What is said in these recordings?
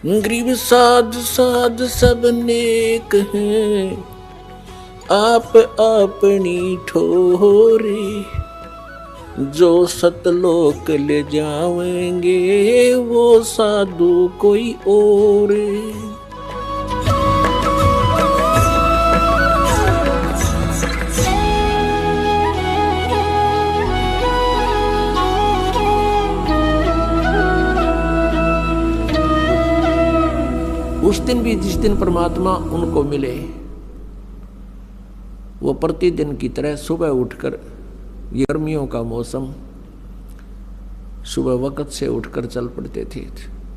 गरीब साध साध सब नेक हैं, आप अपनी ठोरी। जो सतलोक ले जावेंगे वो साधु कोई और। उस दिन भी जिस दिन परमात्मा उनको मिले, वो प्रतिदिन की तरह सुबह उठकर, ये गर्मियों का मौसम, सुबह वक्त से उठकर चल पड़ते थे।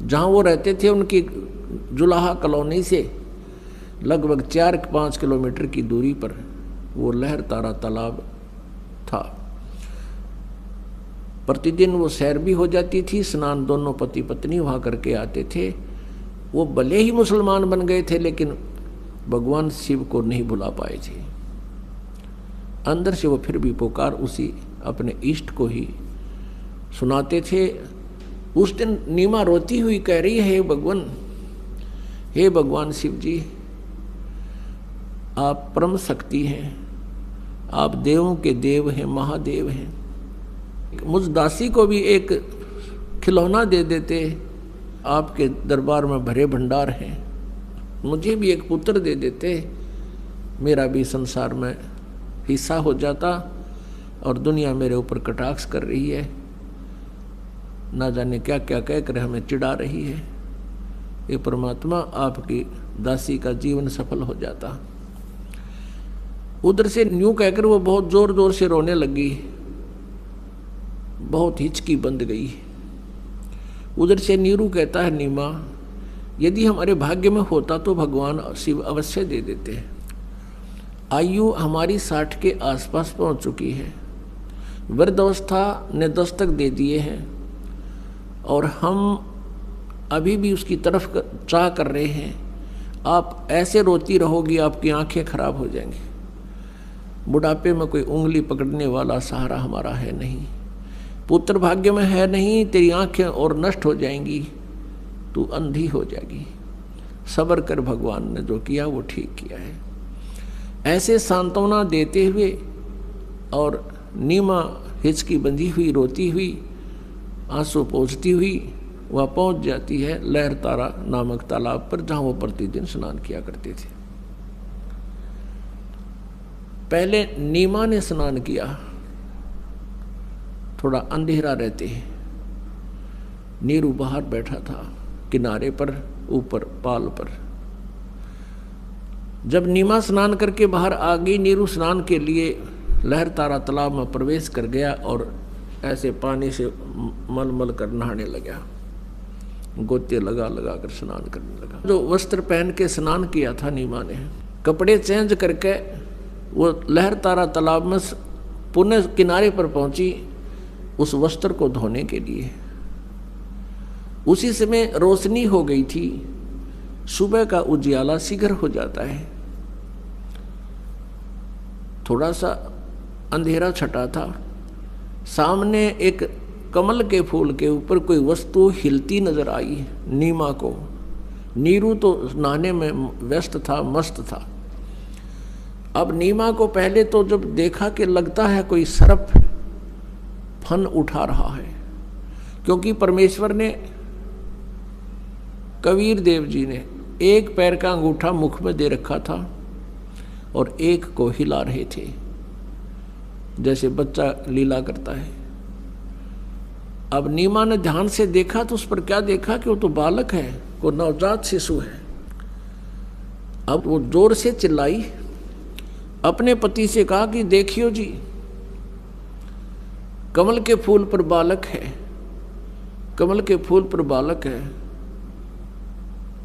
जहाँ वो रहते थे उनकी जुलाहा कॉलोनी से लगभग 4-5 किलोमीटर की दूरी पर वो लहर तारा तालाब था। प्रतिदिन वो सैर भी हो जाती थी, स्नान दोनों पति पत्नी वहाँ करके आते थे। वो भले ही मुसलमान बन गए थे लेकिन भगवान शिव को नहीं भुला पाए थे। अंदर से वो फिर भी पुकार उसी अपने इष्ट को ही सुनाते थे। उस दिन नीमा रोती हुई कह रही है, हे भगवान शिव जी, आप परम शक्ति हैं, आप देवों के देव हैं, महादेव हैं। मुझ दासी को भी एक खिलौना दे देते, आपके दरबार में भरे भंडार हैं। मुझे भी एक पुत्र दे देते, मेरा भी संसार में हिस्सा हो जाता। और दुनिया मेरे ऊपर कटाक्ष कर रही है, ना जाने क्या क्या कहकर हमें चिढ़ा रही है। ये परमात्मा आपकी दासी का जीवन सफल हो जाता। उधर से न्यू कहकर वो बहुत जोर जोर से रोने लगी, बहुत हिचकी बंद गई। उधर से नीरू कहता है, नीमा, यदि हमारे भाग्य में होता तो भगवान शिव अवश्य दे देते। आयु हमारी 60 के आसपास पहुंच चुकी है, वृद्धावस्था ने दस्तक दे दिए हैं और हम अभी भी उसकी तरफ चाह कर रहे हैं। आप ऐसे रोती रहोगी, आपकी आंखें खराब हो जाएंगी। बुढ़ापे में कोई उंगली पकड़ने वाला सहारा हमारा है नहीं, पुत्र भाग्य में है नहीं, तेरी आंखें और नष्ट हो जाएंगी, तू अंधी हो जाएगी। सब्र कर, भगवान ने जो किया वो ठीक किया है। ऐसे सांत्वना देते हुए और नीमा हिचकी बंधी हुई रोती हुई, आंसू पोंछती हुई वह पहुंच जाती है लहर तारा नामक तालाब पर, जहां वो प्रतिदिन स्नान किया करते थे। पहले नीमा ने स्नान किया, थोड़ा अंधेरा रहते नीरू बाहर बैठा था किनारे पर, ऊपर पाल पर। जब नीमा स्नान करके बाहर आ गई, नीरू स्नान के लिए लहर तारा तालाब में प्रवेश कर गया और ऐसे पानी से मल कर नहाने लगा, गोते लगा लगा कर स्नान करने लगा। जो वस्त्र पहन के स्नान किया था नीमा ने, कपड़े चेंज करके वो लहर तारा तालाब में पुनः किनारे पर पहुंची उस वस्त्र को धोने के लिए। उसी समय रोशनी हो गई थी, सुबह का उजियाला शीघ्र हो जाता है। थोड़ा सा अंधेरा छटा था, सामने एक कमल के फूल के ऊपर कोई वस्तु हिलती नजर आई नीमा को। नीरू तो नहाने में व्यस्त था, मस्त था। अब नीमा को पहले तो जब देखा कि लगता है कोई सर्प फन उठा रहा है, क्योंकि परमेश्वर ने, कबीर देव जी ने एक पैर का अंगूठा मुख में दे रखा था और एक को हिला रहे थे, जैसे बच्चा लीला करता है। अब नीमा ने ध्यान से देखा तो उस पर क्या देखा कि वो तो बालक है, वो नवजात शिशु है। अब वो जोर से चिल्लाई, अपने पति से कहा कि देखियो जी, कमल के फूल पर बालक है, कमल के फूल पर बालक है।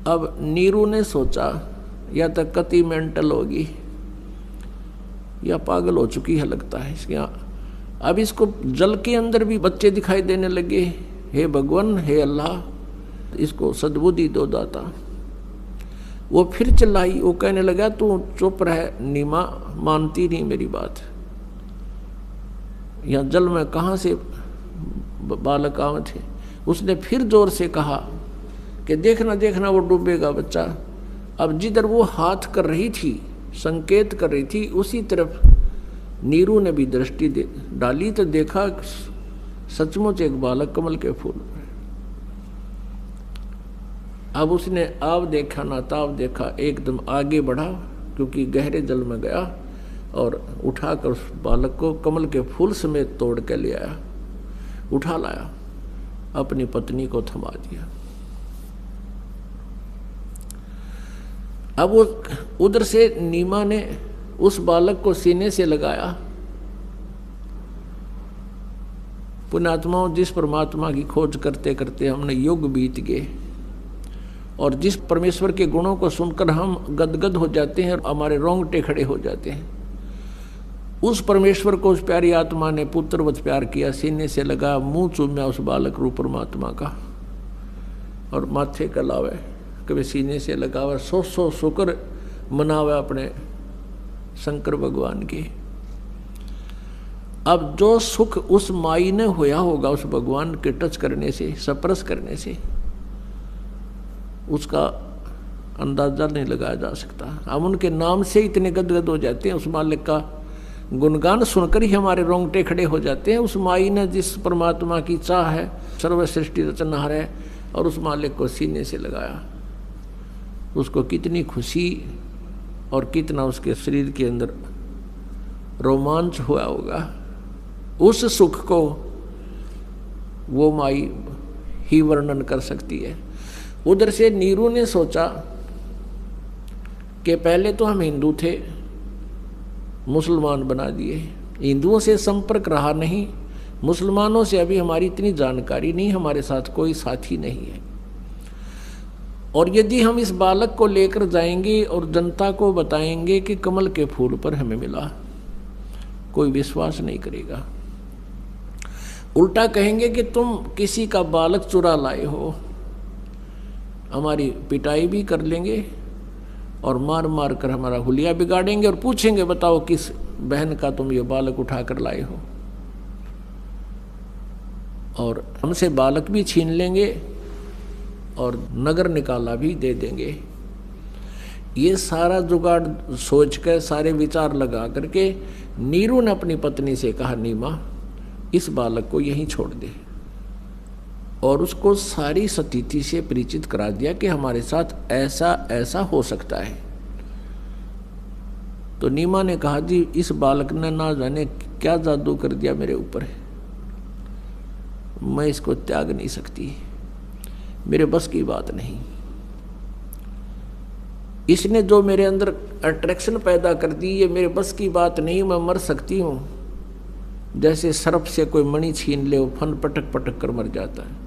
अब नीरू ने सोचा या तो कति मेंटल होगी या पागल हो चुकी है लगता है इसके। अब इसको जल के अंदर भी बच्चे दिखाई देने लगे। हे भगवान, हे अल्लाह, इसको सद्बुद्धि दो दाता। वो फिर चिल्लाई, वो कहने लगा तू चुप रह नीमा, मानती नहीं मेरी बात। यहाँ जल में कहाँ से बालक आए थे। उसने फिर जोर से कहा कि देखना देखना वो डूबेगा बच्चा। अब जिधर वो हाथ कर रही थी, संकेत कर रही थी, उसी तरफ नीरू ने भी दृष्टि डाली तो देखा सचमुच एक बालक कमल के फूल में। अब उसने आव देखा ना ताव देखा, एकदम आगे बढ़ा क्योंकि गहरे जल में गया और उठाकर उस बालक को कमल के फूल समेत तोड़ के ले आया, उठा लाया, अपनी पत्नी को थमा दिया। अब वो उधर से नीमा ने उस बालक को सीने से लगाया। पुण्यात्माओं, जिस परमात्मा की खोज करते करते हमने युग बीत गए और जिस परमेश्वर के गुणों को सुनकर हम गदगद हो जाते हैं और हमारे रोंगटे खड़े हो जाते हैं, उस परमेश्वर को उस प्यारी आत्मा ने पुत्रवत प्यार किया, सीने से लगा, मुंह चूम्या उस बालक रूप परमात्मा का और माथे का लावे, कभी सीने से लगावे, सौ शुक्र मनावे अपने शंकर भगवान की। अब जो सुख उस माई ने होया होगा उस भगवान के टच करने से, स्पर्श करने से, उसका अंदाजा नहीं लगाया जा सकता। हम उनके नाम से इतने गदगद हो जाते हैं, उस मालिक का गुणगान सुनकर ही हमारे रोंगटे खड़े हो जाते हैं। उस माई ने जिस परमात्मा की चाह है, सर्व सृष्टि रचनहार है, और उस मालिक को सीने से लगाया, उसको कितनी खुशी और कितना उसके शरीर के अंदर रोमांच हुआ होगा। उस सुख को वो माई ही वर्णन कर सकती है। उधर से नीरू ने सोचा कि पहले तो हम हिंदू थे, मुसलमान बना दिए, हिंदुओं से संपर्क रहा नहीं, मुसलमानों से अभी हमारी इतनी जानकारी नहीं, हमारे साथ कोई साथी नहीं है, और यदि हम इस बालक को लेकर जाएंगे और जनता को बताएंगे कि कमल के फूल पर हमें मिला, कोई विश्वास नहीं करेगा। उल्टा कहेंगे कि तुम किसी का बालक चुरा लाए हो, हमारी पिटाई भी कर लेंगे और मार मार कर हमारा हुलिया बिगाड़ेंगे और पूछेंगे बताओ किस बहन का तुम ये बालक उठा कर लाए हो, और हमसे बालक भी छीन लेंगे और नगर निकाला भी दे देंगे। ये सारा जुगाड़ सोच कर, सारे विचार लगा करके नीरू ने अपनी पत्नी से कहा, नीमा इस बालक को यहीं छोड़ दे, और उसको सारी स्थिति से परिचित करा दिया कि हमारे साथ ऐसा ऐसा हो सकता है। तो नीमा ने कहा, जी इस बालक ने ना जाने क्या जादू कर दिया मेरे ऊपर, मैं इसको त्याग नहीं सकती, मेरे बस की बात नहीं। इसने जो मेरे अंदर अट्रैक्शन पैदा कर दी, ये मेरे बस की बात नहीं, मैं मर सकती हूँ। जैसे सर्प से कोई मणि छीन ले, वो फन पटक पटक कर मर जाता है।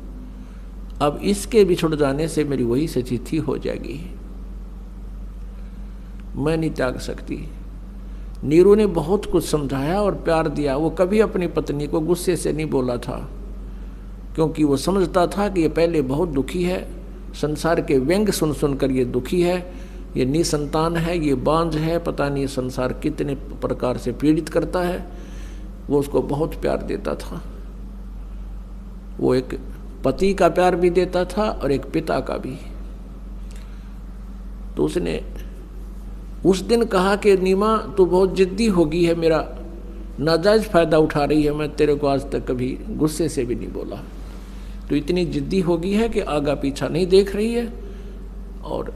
अब इसके बिछुड़ जाने से मेरी वही स्थिति हो जाएगी, मैं नहीं त्याग सकती। नीरू ने बहुत कुछ समझाया और प्यार दिया। वो कभी अपनी पत्नी को गुस्से से नहीं बोला था, क्योंकि वो समझता था कि ये पहले बहुत दुखी है, संसार के व्यंग सुन सुनकर ये दुखी है, ये निसंतान है, ये बांझ है, पता नहीं संसार कितने प्रकार से पीड़ित करता है। वो उसको बहुत प्यार देता था, वो एक पति का प्यार भी देता था और एक पिता का भी। तो उसने उस दिन कहा कि नीमा तू बहुत जिद्दी हो गई है, मेरा नाजायज फायदा उठा रही है, मैं तेरे को आज तक कभी गुस्से से भी नहीं बोला, तो इतनी जिद्दी हो गई है कि आगा पीछा नहीं देख रही है, और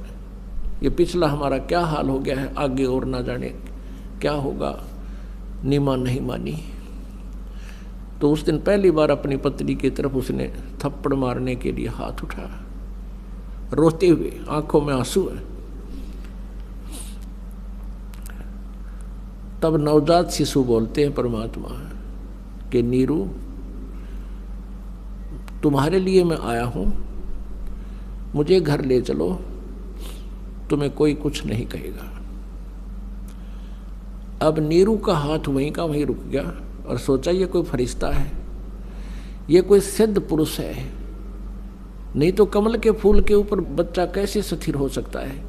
ये पिछला हमारा क्या हाल हो गया है, आगे और ना जाने क्या होगा। नीमा नहीं मानी। तो उस दिन पहली बार अपनी पत्नी की तरफ उसने थप्पड़ मारने के लिए हाथ उठाया, रोते हुए, आंखों में आंसू है। तब नवजात शिशु बोलते हैं परमात्मा कि नीरू तुम्हारे लिए मैं आया हूं, मुझे घर ले चलो, तुम्हें कोई कुछ नहीं कहेगा। अब नीरू का हाथ वहीं का वहीं रुक गया और सोचा ये कोई फरिश्ता है, ये कोई सिद्ध पुरुष है, नहीं तो कमल के फूल के ऊपर बच्चा कैसे स्थिर हो सकता है।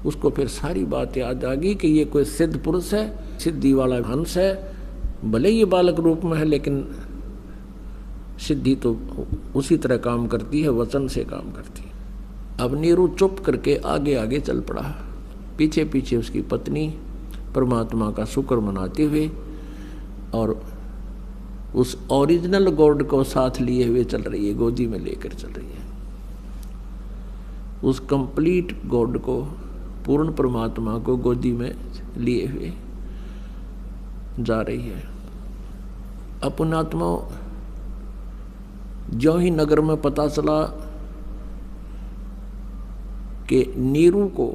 उसको फिर सारी बात याद आ गई कि ये कोई सिद्ध पुरुष है, सिद्धि वाला हंस है, भले ये बालक रूप में है लेकिन सिद्धि तो उसी तरह काम करती है, वचन से काम करती है। अब नीरू चुप करके आगे आगे चल पड़ा, पीछे पीछे उसकी पत्नी परमात्मा का शुक्र मनाते हुए और उस ओरिजिनल गॉड को साथ लिए हुए चल रही है, गोदी में लेकर चल रही है। उस कंप्लीट गॉड को, पूर्ण परमात्मा को गोदी में लिए हुए जा रही है। अपनात्मा ज्यों ही नगर में पता चला कि नीरू को